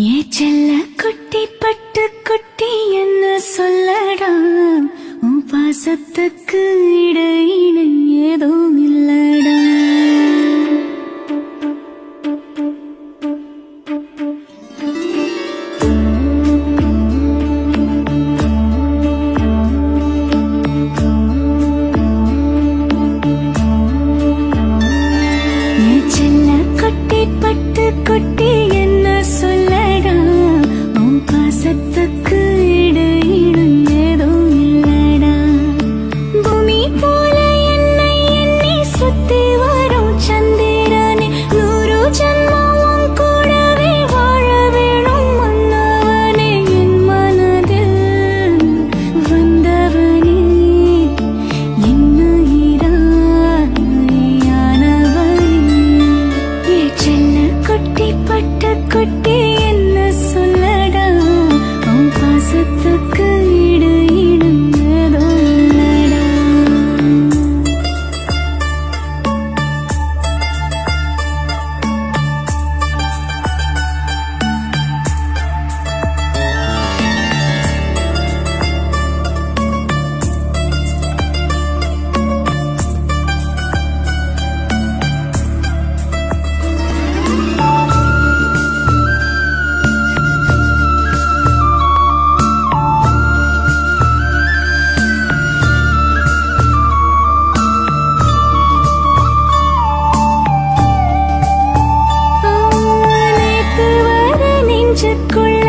ஏ செல்ல குட்டி பட்டு குட்டி என்ன சொல்லடா, உன் பாசத்துக்கு இடையின ஏதும் இல்லடா. ஏ செல்ல குட்டி பட்டு குட்டி என்ன சொல்லடா, உன் பாசத்துக்கு இடையின ஏதும் இல்லடா. பூமி போல என்னை எண்ணி சுத்தி வரும் சந்திரனே, 100 ஜன்மம் உன் கூடவே வாழ வேணும் மன்னவனே. என் மனதில் வந்தவனே, குட்டி பட்ட குட்டி என்ன சொல்லடா, உன் பாசத்துக்கு இடையின ஏதும் இல்லடா. நேத்து வர நெஞ்சுக்குள்ள